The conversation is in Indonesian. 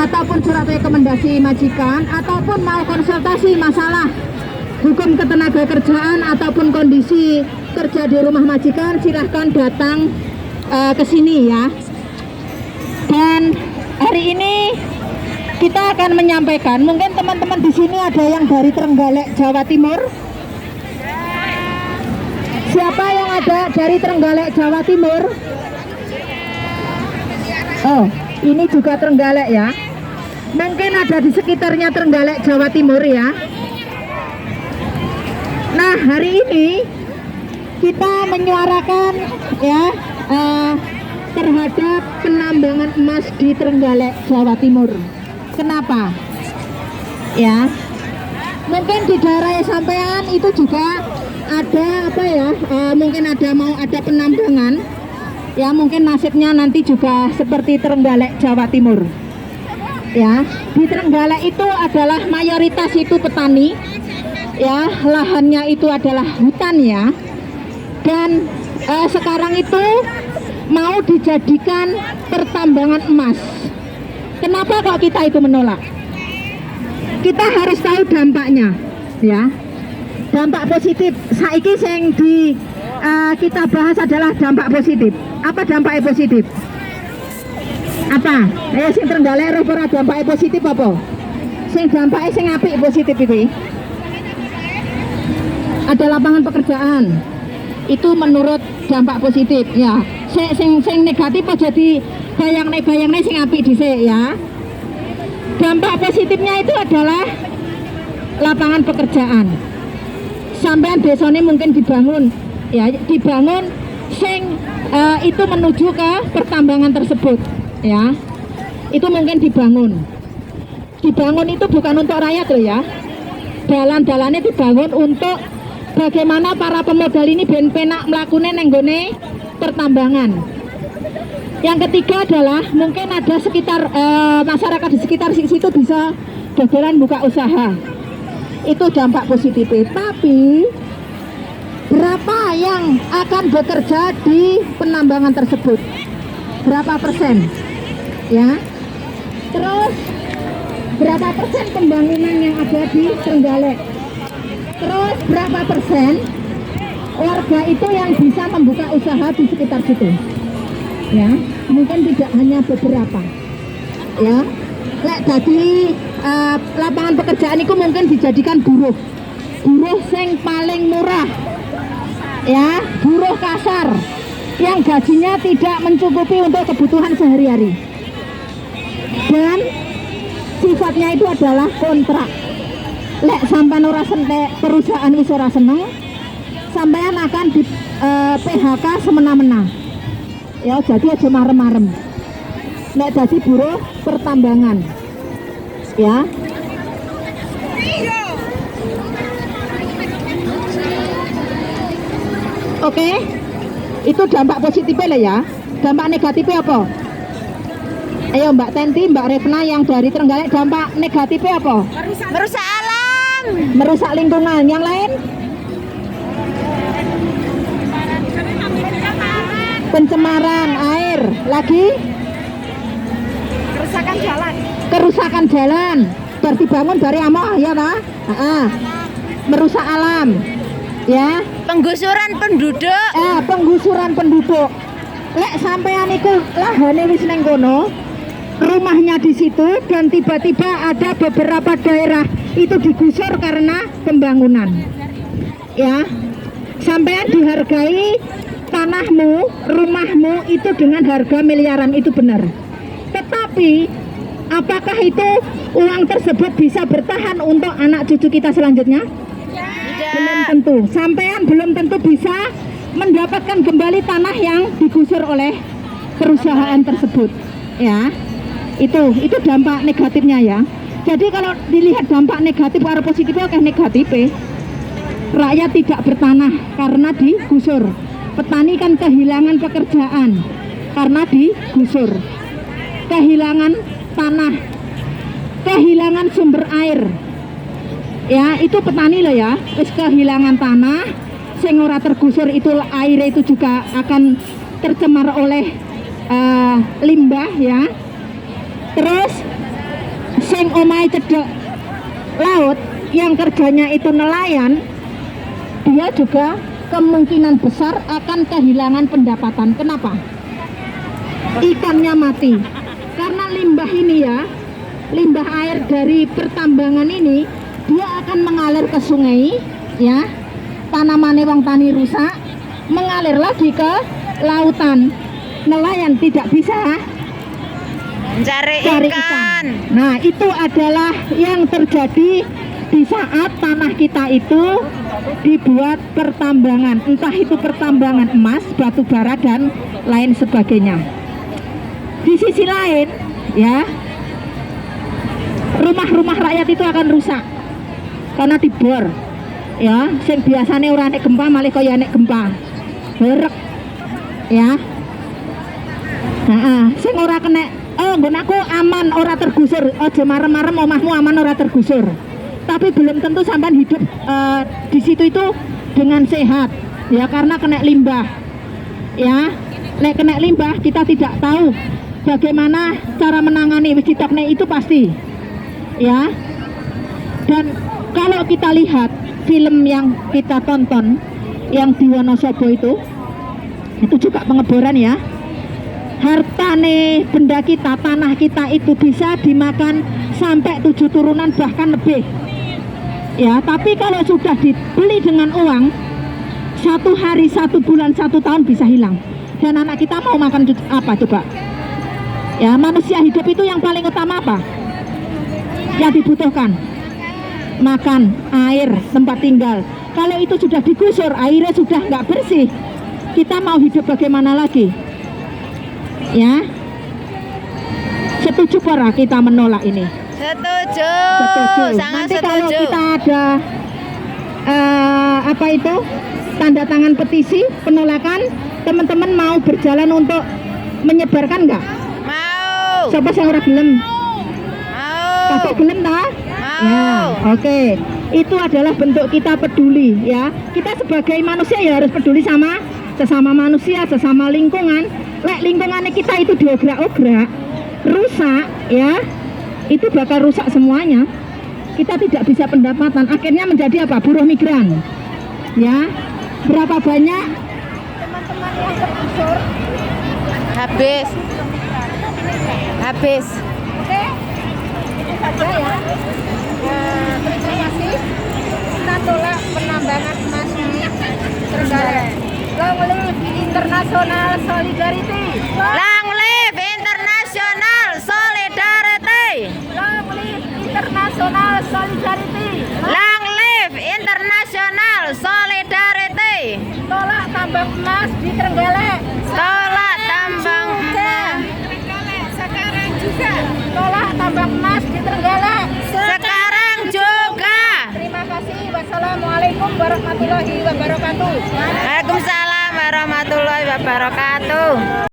ataupun surat rekomendasi majikan, ataupun mau konsultasi masalah hukum ketenagakerjaan ataupun kondisi kerja di rumah majikan, silahkan datang ke sini ya. Dan hari ini kita akan menyampaikan, mungkin teman-teman di sini ada yang dari Trenggalek, Jawa Timur. Siapa yang ada dari Trenggalek, Jawa Timur? Oh, ini juga Trenggalek ya. Mungkin ada di sekitarnya Trenggalek, Jawa Timur ya. Nah, hari ini kita menyuarakan ya terhadap penambangan emas di Trenggalek, Jawa Timur. Kenapa? Ya, mungkin di daerah sampean itu juga ada apa ya? Mungkin mau ada penambangan. Ya, mungkin nasibnya nanti juga seperti Trenggalek, Jawa Timur. Ya, di Trenggalek itu adalah mayoritas itu petani. Ya, lahannya itu adalah hutan ya. Dan sekarang itu mau dijadikan pertambangan emas. Kenapa kok kita itu menolak? Kita harus tahu dampaknya, ya. Dampak positif. Saiki yang kita bahas adalah dampak positif. Apa dampaknya positif? Apa? Sing Trenggalek ora dampaknya positif apa? Sing dampaknya sing apik positif itu. Ada lapangan pekerjaan. Itu menurut dampak positif, ya. Sing negatif aja jadi bayang-bayangnya sing apik dhisik ya. Dampak positifnya itu adalah lapangan pekerjaan. Sampean desane mungkin dibangun ya, dibangun sing itu menuju ke pertambangan tersebut ya. Itu mungkin dibangun. Dibangun itu bukan untuk rakyat loh ya. Dalan-dalannya dibangun untuk bagaimana para pemodal ini ben penak mlakune nang nggone pertambangan. Yang ketiga adalah mungkin ada sekitar masyarakat di sekitar situ bisa dodolan buka usaha. Itu dampak positif. Tapi berapa yang akan bekerja di penambangan tersebut? Berapa persen? Ya. Terus berapa persen pembangunan yang ada di Trenggalek? Terus berapa persen warga itu yang bisa membuka usaha di sekitar situ? Ya, mungkin tidak hanya beberapa. Ya, lek jadi lapangan pekerjaan itu mungkin dijadikan buruh sing paling murah. Ya, buruh kasar yang gajinya tidak mencukupi untuk kebutuhan sehari-hari. Dan sifatnya itu adalah kontrak. Lek sampean ora sentek perusahaan wis ora seneng, sampean akan di PHK semena-mena. Ya, jadi aja marem-marem. Lek dadi buruh pertambangan. Ya. Oke. Itu dampak positifnya lah ya. Dampak negatifnya apa? Ayo Mbak Tenti, Mbak Revna yang dari Trenggalek, dampak negatifnya apa? Merusak alam, merusak lingkungan. Yang lain? Pencemaran air. Lagi? Kerusakan jalan. Berarti bangun dari amoh ya Pak? Merusak alam. Ya. penggusuran penduduk. Penggusuran penduduk. Lek sampean iku lahane wis neng kono, rumahnya di situ, dan tiba-tiba ada beberapa daerah itu digusur karena pembangunan. Ya. Sampean dihargai tanahmu, rumahmu itu dengan harga miliaran, itu benar. Tetapi apakah itu uang tersebut bisa bertahan untuk anak cucu kita selanjutnya? Belum tentu. Sampean belum tentu bisa mendapatkan kembali tanah yang digusur oleh perusahaan tersebut. Ya, itu dampak negatifnya ya. Jadi kalau dilihat dampak negatif atau positifnya, oke negatif. Rakyat tidak bertanah karena digusur. Petani kan kehilangan pekerjaan karena digusur. Kehilangan tanah, kehilangan sumber air. Ya, itu petani loh ya. Terus kehilangan tanah, sing ora tergusur itu air itu juga akan tercemar oleh limbah ya. Terus sing omahe cedek laut yang kerjanya itu nelayan, dia juga kemungkinan besar akan kehilangan pendapatan. Kenapa? Ikannya mati karena limbah ini ya, limbah air dari pertambangan ini dia akan mengalir ke sungai ya, tanamannya wong tani rusak, mengalir lagi ke lautan. Nelayan tidak bisa Cari cari ikan. ikan. Nah, itu adalah yang terjadi di saat tanah kita itu dibuat pertambangan, entah itu pertambangan emas, batu bara dan lain sebagainya. Di sisi lain, ya, rumah-rumah rakyat itu akan rusak karena dibor. Ya, sing biasanya ora nek gempa malah kaya nek gempa. Berek. Ya. Nah, sing ora kena nggon aku aman ora tergusur, aja marem-marem omahmu aman ora tergusur. Tapi belum tentu sampean hidup di situ itu dengan sehat, ya, karena kena limbah. Ya, nek kena limbah kita tidak tahu bagaimana cara menangani wis ditokne itu pasti. Ya. Dan kalau kita lihat film yang kita tonton yang di Wonosobo itu juga pengeboran ya. Hartane benda kita, tanah kita itu bisa dimakan sampai 7 turunan bahkan lebih. Ya, tapi kalau sudah dibeli dengan uang, 1 hari, 1 bulan, 1 tahun bisa hilang. Dan anak kita mau makan apa coba? Ya, manusia hidup itu yang paling utama apa? Yang dibutuhkan makan, air, tempat tinggal. Kalau itu sudah digusur, airnya sudah nggak bersih, kita mau hidup bagaimana lagi? Ya, setuju para kita menolak ini? Setuju. Setuju. Sangat Nanti setuju. kalau kita ada apa itu tanda tangan petisi penolakan, teman-teman mau berjalan untuk menyebarkan nggak? Mau. Siapa yang orang gelem? Mau. Kakek gelem tak? Mau. Ya, oke. Itu adalah bentuk kita peduli ya. Kita sebagai manusia ya harus peduli sama sesama manusia, sesama lingkungan. Lek lingkungannya kita itu diobrak-obrak, rusak ya, itu bakal rusak semuanya. Kita tidak bisa pendapatan, akhirnya menjadi apa? Buruh migran. Ya, berapa banyak teman-teman yang tergusur? Habis. Habis. Oke, itu saja ya. Terima kasih. Kita tolak penambangan emas di Trenggalek. Long live International Solidarity. Long live International Solidarity. Long live International Solidarity. Long live International Solidarity. Tolak tambang emas di Trenggalek. Tolak tambang emas. Sekarang juga. Tolak tambang emas di Trenggalek. Sekarang juga. Terima kasih. Wassalamualaikum warahmatullahi wabarakatuh. Waalaikumsalam warahmatullahi wabarakatuh.